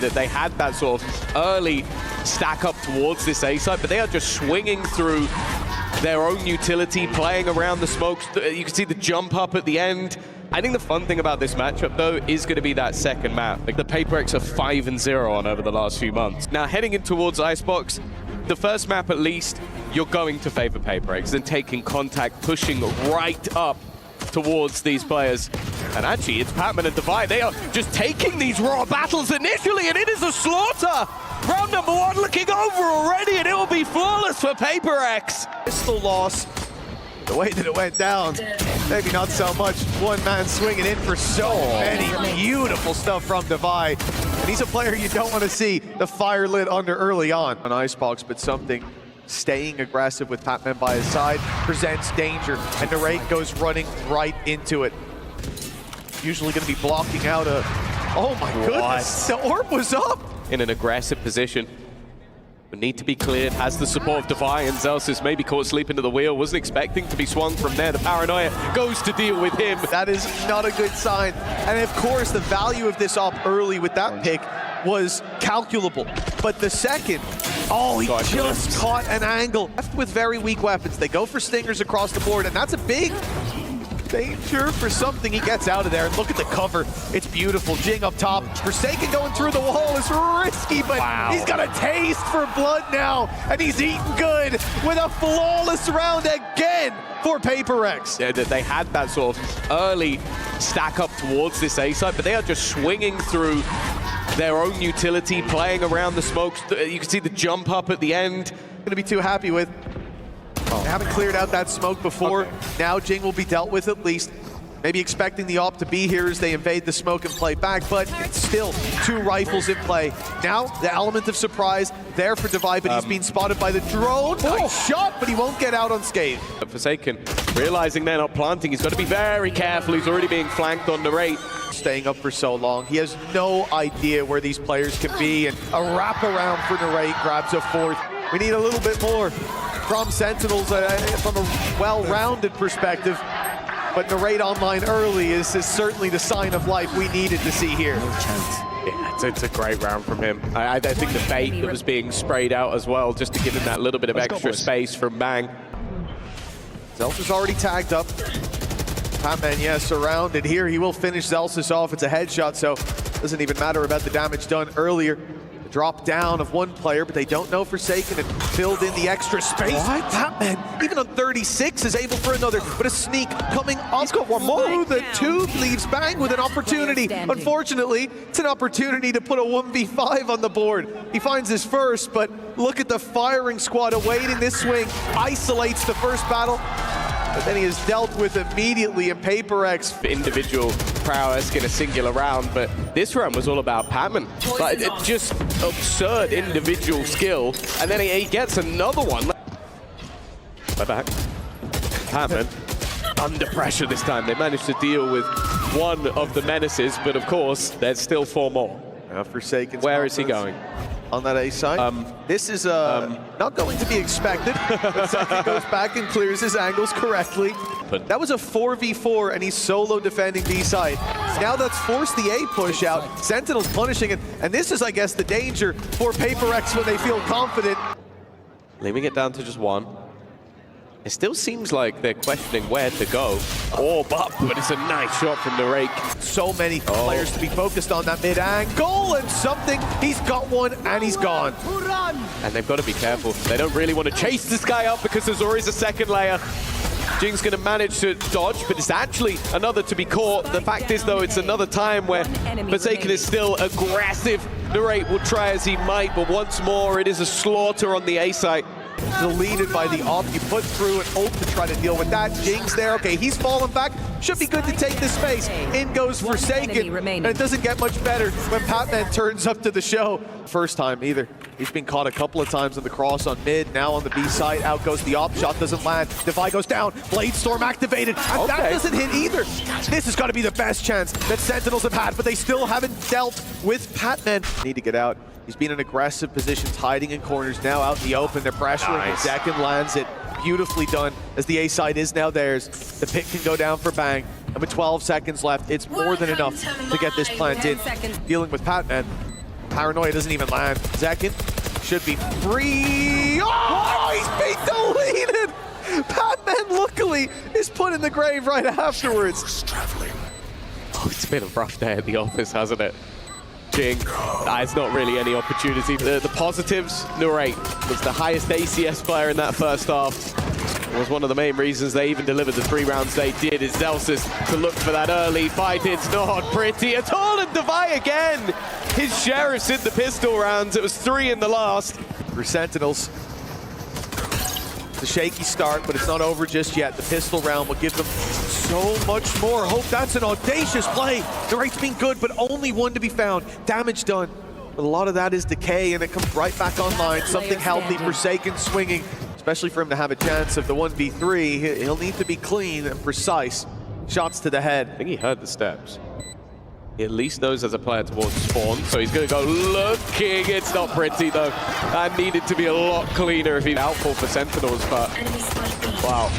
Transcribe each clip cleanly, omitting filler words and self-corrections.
That they had that sort of early stack up towards this A site, but they are just swinging through their own utility, playing around the smokes. You can see the jump up at the end. I think the fun thing about this matchup, though, is going to be that second map. Like the PRX are 5-0 on over the last few months. Now, heading in towards Icebox, the first map at least, you're going to favor PRX and taking contact, pushing right up towards these players. And actually, it's Patman and Divide. They are just taking these raw battles initially, and it is a slaughter. Round number one looking over already, and it will be flawless for PRX. Pistol loss, the way that it went down, maybe not so much. One man swinging in for so many beautiful stuff from Divide. And he's a player you don't want to see the fire lit under early on Icebox, but something staying aggressive with Patman by his side presents danger, and Narrate goes running right into it. Usually going to be blocking out a... Oh my goodness, the orb was up! In an aggressive position. But need to be cleared, has the support of Devi, and Zelsis maybe caught sleeping to the wheel, wasn't expecting to be swung from there. The paranoia goes to deal with him. That is not a good sign. And of course, the value of this op early with that pick was calculable. But the second, oh, he just caught an angle. Left with very weak weapons. They go for stingers across the board, and that's a big danger for something. He gets out of there, and look at the cover. It's beautiful. Jing up top. Forsaken going through the wall is risky, but he's got a taste for blood now, and he's eating good with a flawless round again for PRX. Yeah, they had that sort of early stack up towards this A site, but they are just swinging through their own utility, playing around the smokes. You can see the jump up at the end. Gonna be too happy with. They haven't cleared out that smoke before. Now Jing will be dealt with at least. Maybe expecting the op to be here as they invade the smoke and play back, but it's still two rifles in play. Now, the element of surprise there for Divide, but he's being spotted by the drone. Nice shot, but he won't get out unscathed. Forsaken, realizing they're not planting, he's got to be very careful. He's already being flanked on Narrate. Staying up for so long. He has no idea where these players can be, and a wraparound for Narrate grabs a fourth. We need a little bit more from Sentinels from a well-rounded perspective. But Narrate online early is certainly the sign of life we needed to see here. Yeah, it's a great round from him. I think the bait that was being sprayed out as well, just to give him that little bit of extra space from Bang. Zelsis already tagged up. Patman, yeah, surrounded here. He will finish Zelsis off. It's a headshot, so it doesn't even matter about the damage done earlier. Drop down of one player, but they don't know Forsaken and filled in the extra space. What? Patman, even on 36, is able for another, but a sneak coming up. He's got one more. The tube leaves Bang with an opportunity. Unfortunately, it's an opportunity to put a 1v5 on the board. He finds his first, but look at the firing squad awaiting this swing. Isolates the first battle, but then he is dealt with immediately in PRX. Individual prowess in a singular round, but this round was all about Patman. Like, just absurd individual skill, and then he gets another one. Back. Patman, under pressure this time. They managed to deal with one of the menaces, but of course, there's still four more. Forsaken. Where is he going? On that A side. This is not going to be expected. But Second goes back and clears his angles correctly. But that was a 4v4, and he's solo defending B side. Now that's forced the A push out. Sentinel's punishing it, and this is, I guess, the danger for PRX when they feel confident. Leaving it down to just one. It still seems like they're questioning where to go. Orb up, but it's a nice shot from the rake. So many players to be focused on that mid-angle, and something, he's got one, and he's gone. And they've got to be careful. They don't really want to chase this guy up because there's always a second layer. Jing's going to manage to dodge, but it's actually another to be caught. The fact is, though, it's another time where Forsaken is still aggressive. Narrate will try as he might, but once more, it is a slaughter on the A site. Deleted by the op. You put through an ult to try to deal with that. Jing's there. Okay, he's fallen back. Should be good to take this space. In goes Forsaken. And it doesn't get much better when Patman turns up to the show. First time either. He's been caught a couple of times on the cross on mid. Now on the B side. Out goes the op. Shot doesn't land. Devi goes down. Blade Storm activated. And that doesn't hit either. This has got to be the best chance that Sentinels have had, but they still haven't dealt with Patman. Need to get out. He's been in aggressive positions, hiding in corners, now out in the open. They're pressuring. Nice. Second lands it. Beautifully done, as the A side is now theirs. The pick can go down for Bang. And with 12 seconds left, it's more than enough to get this plant in. Dealing with Patman. Paranoia doesn't even land. Zekin should be free. Oh, he's been deleted. Patman, luckily, is put in the grave right afterwards. Oh, it's been a rough day at the office, hasn't it? Jing, it's not really any opportunity. The positives, Nurate was the highest ACS player in that first half. It was one of the main reasons they even delivered the 3 rounds they did. Is Zelsis to look for that early fight. It's not pretty at all, and Devi again. His Sheriff's in the pistol rounds. It was 3 in the last. For Sentinels, it's a shaky start, but it's not over just yet. The pistol round will give them so much more. Hope that's an audacious play. The rate's been good, but only one to be found. Damage done. But a lot of that is decay, and it comes right back online. Something healthy, Forsaken swinging. Especially for him to have a chance of the 1v3, he'll need to be clean and precise. Shots to the head. I think he heard the steps. He at least knows there's a player towards spawn, so he's going to go looking. It's not pretty, though. That needed to be a lot cleaner if he'd outfall for Sentinels, but wow.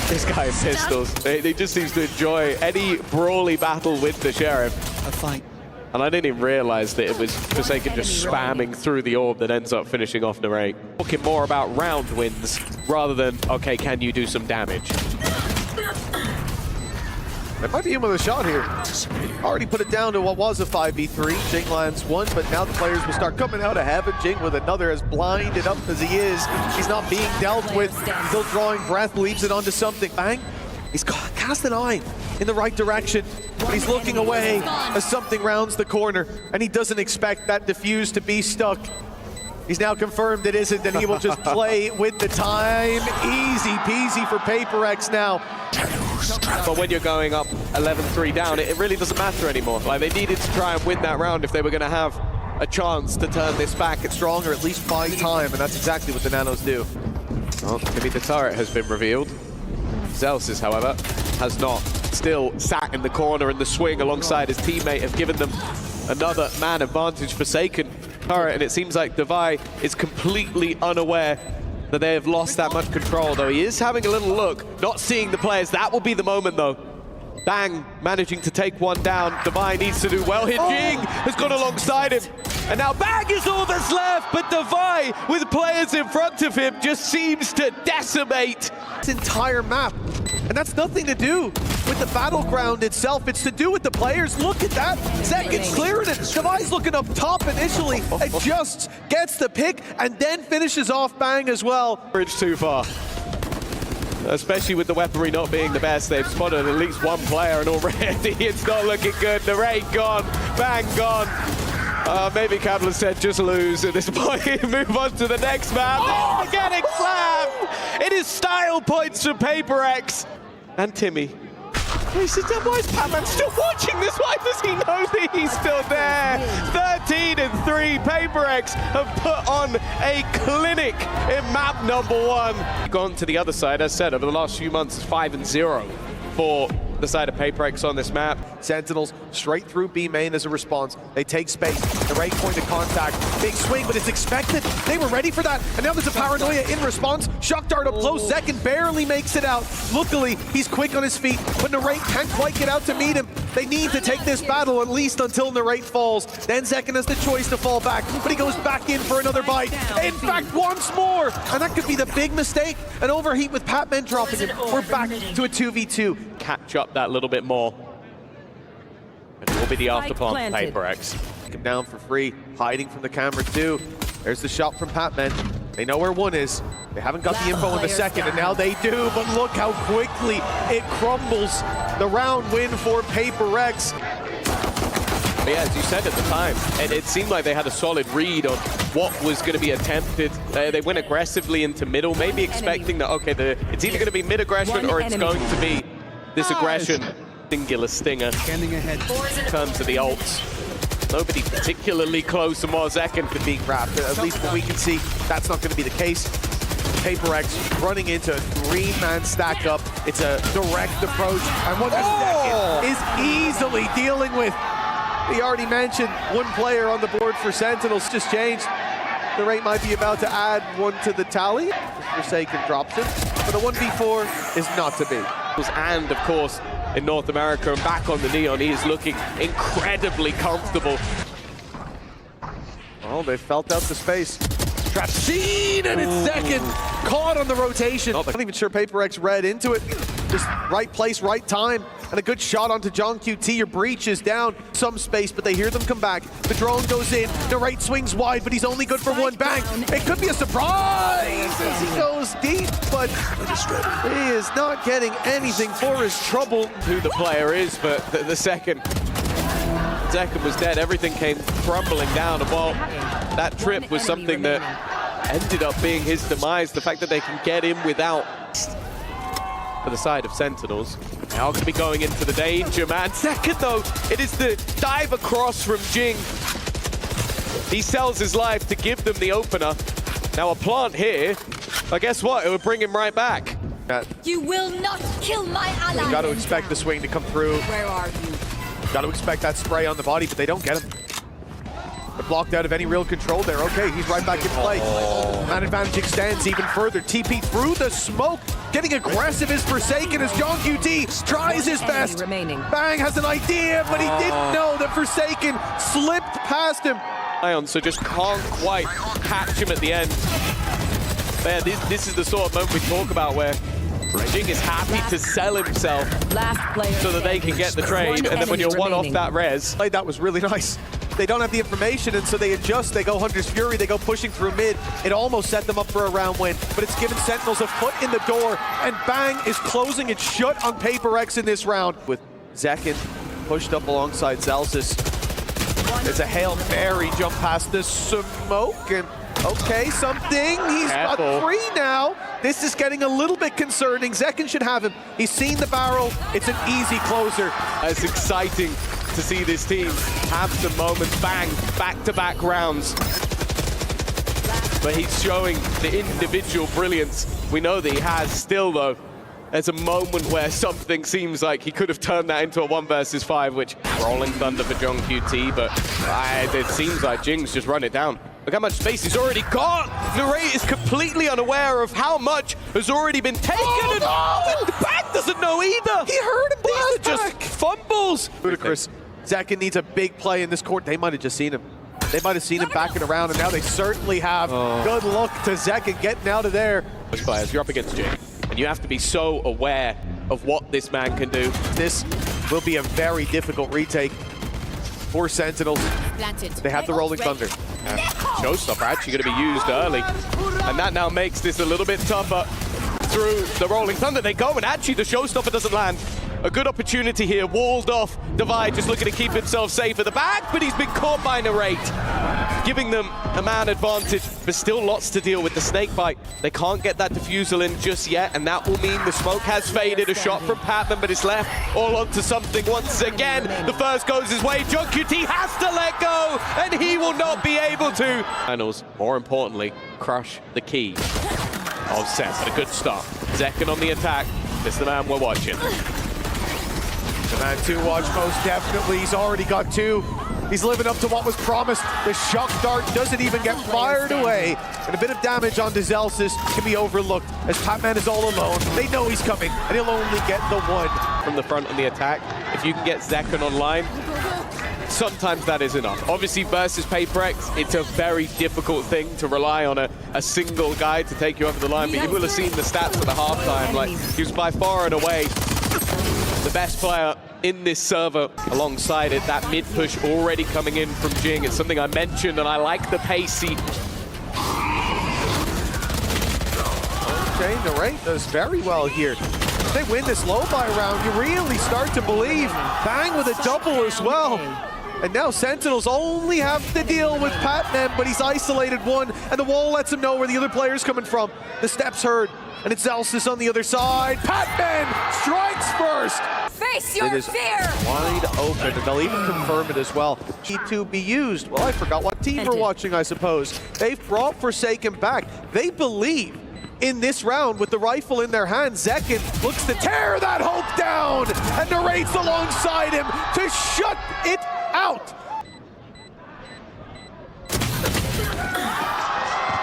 This guy has pistols. He just seems to enjoy any brawly battle with the Sheriff. A fight. And I didn't even realize that it was Forsaken just spamming through the orb that ends up finishing off Narrate. Talking more about round wins rather than, okay, can you do some damage? They might be in with a shot here. Already put it down to what was a 5v3. Jing lands one, but now the players will start coming out of heaven. Jing with another, as blinded up as he is. He's not being dealt with. Still drawing breath, leaves it onto something. Bang. He's cast an eye in the right direction, but he's looking away as something rounds the corner, and he doesn't expect that defuse to be stuck. He's now confirmed it isn't, and he will just play with the time. Easy peasy for PRX now. But when you're going up 11-3 down, it really doesn't matter anymore. Like, they needed to try and win that round if they were going to have a chance to turn this back. It's stronger, at least by time, and that's exactly what the Nanos do. Well, maybe the turret has been revealed. Zelsis, however, has not. Still sat in the corner, and the swing alongside his teammate have given them another man advantage. Forsaken turret, and it seems like Devi is completely unaware that they have lost that much control, though he is having a little look, not seeing the players. That will be the moment, though. Bang, managing to take one down. Devi needs to do well here. Jing has gone alongside him. And now Bang is all that's left, but Devi, with players in front of him, just seems to decimate this entire map. And that's nothing to do with the battleground itself. It's to do with the players. Look at that. Zekin's clearing it. Devi's looking up top initially. It just gets the pick and then finishes off Bang as well. Bridge too far. Especially with the weaponry not being the best. They've spotted at least one player, and already it's not looking good. The raid gone. Bang gone. Maybe Kaplan said just lose at this point. Move on to the next map. Oh, getting slammed! It is style points for PRX. And Timmy. Why is Patman still watching this? Why does he know that he's still there? 13-3. PRX have put on a clinic in map number 1. Gone to the other side, as said, over the last few months, it's 5-0 for the side of PRX on this map. Sentinels straight through B main as a response. They take space. The right point of contact. Big swing, but it's expected. They were ready for that. And now there's a Paranoia in response. Shock dart up close. Zekin barely makes it out. Luckily, he's quick on his feet, but Narrate can't quite get out to meet him. They need to take this battle at least until Narrate falls. Then Zekin has the choice to fall back, but he goes back in for another bite. In fact, once more. And that could be the big mistake. An overheat with Patman dropping him. We're back to a 2v2. Catch up that little bit more. And it will be the afterplant for PRX. Him down for free, hiding from the camera too. There's the shot from Patman. They know where one is. They haven't got the info in the second, and now they do, but look how quickly it crumbles. The round win for PRX. But yeah, as you said at the time, it seemed like they had a solid read on what was going to be attempted. They went aggressively into middle, maybe expecting that, okay, it's either going to be mid-aggression or it's going to be this aggression. Singular stinger Standing ahead in terms of the ults. Nobody particularly close, and more Zekin could be grabbed. At least what we can see, that's not going to be the case. PRX running into a 3-man stack up. It's a direct approach, and what Zekin is easily dealing with. We already mentioned one player on the board for Sentinels just changed. The rate might be about to add one to the tally. Forsaken drops it, but a 1v4 is not to be. And of course, in North America and back on the Neon, he is looking incredibly comfortable. Oh, they felt out the space. Trap seen, and it's second. Caught on the rotation. I'm not even sure PRX read into it. Just right place, right time. And a good shot onto John QT. Your breach is down some space, but they hear them come back. The drone goes in. Narrate swings wide, but he's only good for one. Bang! It could be a surprise as he goes deep, but he is not getting anything for his trouble. Who the player is, but the second was dead. Everything came crumbling down. Well, that trip was something that ended up being his demise. The fact that they can get him without for the side of Sentinels. Now going to be going into the danger, man. Second, though, it is the dive across from Jing. He sells his life to give them the opener. Now a plant here, but guess what? It would bring him right back. You will not kill my ally. You got to expect the swing to come through. Where are you? Got to expect that spray on the body, but they don't get him. They're blocked out of any real control there. Okay, he's right back in play. Man advantage extends even further. TP through the smoke. Getting aggressive is Forsaken as John QT tries his best. Bang has an idea, but he didn't know that Forsaken slipped past him. Ion, so just can't quite catch him at the end. Man, this is the sort of moment we talk about where Jing is happy to sell himself so that they can get the trade, and then when you're one off that res. That was really nice. They don't have the information, and so they adjust. They go Hunter's Fury, they go pushing through mid. It almost set them up for a round win, but it's given Sentinels a foot in the door, and Bang is closing it shut on PRX in this round. With Zekin pushed up alongside Zelsis. It's a Hail Mary jump past the smoke, and okay, something. He's got three now. This is getting a little bit concerning. Zekin should have him. He's seen the barrel. It's an easy closer. It's exciting to see this team have some moments. Bang, back-to-back rounds. But he's showing the individual brilliance we know that he has still, though. There's a moment where something seems like he could have turned that into a 1 versus 5, which rolling thunder for John QT, but it seems like Jing's just run it down. Look how much space he's already got. Narrate is completely unaware of how much has already been taken. Oh, and the back doesn't know either. He heard him blast just fumbles. Ludicrous. Zekin needs a big play in this court. They might have just seen him. They might have seen him backing around, and now they certainly have. Good luck to Zekin getting out of there. Those players, you're up against Jing, and you have to be so aware of what this man can do. This will be a very difficult retake for Sentinels. They have the Rolling Thunder. Showstopper actually going to be used early, and that now makes this a little bit tougher. Through the Rolling Thunder they go, and actually the Showstopper doesn't land. A good opportunity here, walled off. Divide just looking to keep himself safe at the back, but he's been caught by Narrate, giving them a man advantage, but still lots to deal with the snake bite. They can't get that defusal in just yet, and that will mean the smoke has faded. A shot from Patman, but it's left all onto something once again. The first goes his way. John QT has to let go, and he will not be able to. Finals, more importantly, crush the key of set, but a good start. Zekin on the attack. This is the man we're watching. The man to watch most definitely. He's already got two. He's living up to what was promised. The shock dart doesn't even get fired away. And a bit of damage onto Zelsis can be overlooked as Patman is all alone. They know he's coming, and he'll only get the one. From the front on the attack, if you can get Zekin online, sometimes that is enough. Obviously, versus PRX, it's a very difficult thing to rely on a single guy to take you over the line, but you will have seen the stats at the halftime. Like, he was by far and away the best player in this server. Alongside it, that mid push already coming in from Jing. It's something I mentioned, and I like the pace he... Okay, Narrate does very well here. If they win this low buy round, you really start to believe. Bang with a double as well. And now Sentinels only have to deal with Patman, but he's isolated one, and the wall lets him know where the other player's coming from. The steps heard, and it's Zelsis on the other side. Patman strikes first. Face your fear! Wide open, and they'll even confirm it as well. Need to be used. Well, I forgot what team we're watching, I suppose. They've brought Forsaken back. They believe in this round with the rifle in their hands. Zekin looks to tear that hope down, and Narrate's alongside him to shut it out.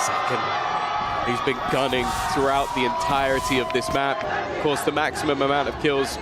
Zekin, he's been gunning throughout the entirety of this map. Of course, the maximum amount of kills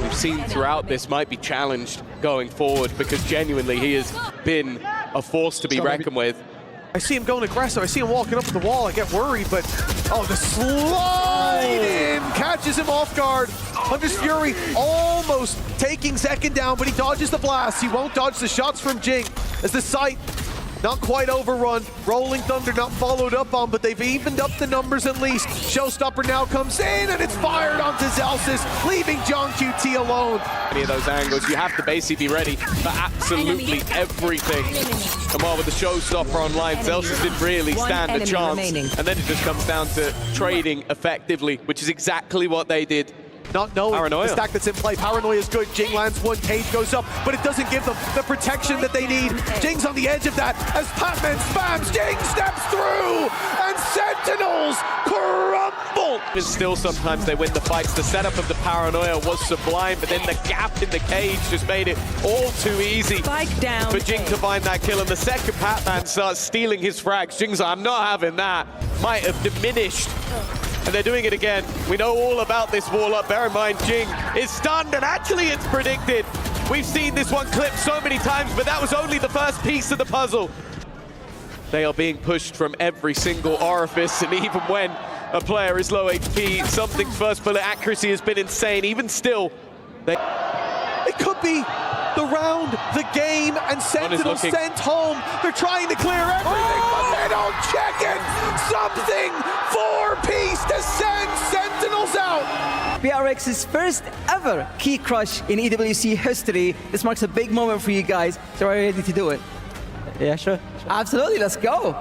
we've seen throughout this might be challenged going forward, because genuinely he has been a force to be reckoned with. I see him going aggressive. I see him walking up to the wall. I get worried, but oh, the slide in catches him off guard. Hunter's Fury almost taking second down, but he dodges the blast. He won't dodge the shots from Jing as the sight not quite overrun. Rolling Thunder not followed up on, but they've evened up the numbers at least. Showstopper now comes in, and it's fired onto Zelsis, leaving John QT alone. Any of those angles, you have to basically be ready for absolutely everything. And while with the Showstopper online, Zelsis didn't really stand a chance. And then it just comes down to trading effectively, which is exactly what they did. Not knowing Paranoia. the stack that's in play. Paranoia is good. Jing lands one, Cage goes up, but it doesn't give them the protection that they need. Jing's on the edge of that as Patman spams. Jing steps through, and Sentinels crumble. And still sometimes they win the fights. The setup of the Paranoia was sublime, but then the gap in the Cage just made it all too easy for Jing to find that kill. And the second Patman starts stealing his frags. Jing's like, I'm not having that. Might have diminished. And they're doing it again. We know all about this wall up. Bear in mind, Jing is stunned, and actually it's predicted. We've seen this one clipped so many times, but that was only the first piece of the puzzle. They are being pushed from every single orifice, and even when a player is low HP, something's first bullet accuracy has been insane. Even still, it could be the round, the game, and Sentinels sent home. They're trying to clear everything, but they don't check it. Something 4-piece to send Sentinels out. PRX's first ever key crush in EWC history. This marks a big moment for you guys. So are you ready to do it? Yeah, sure. Absolutely, let's go.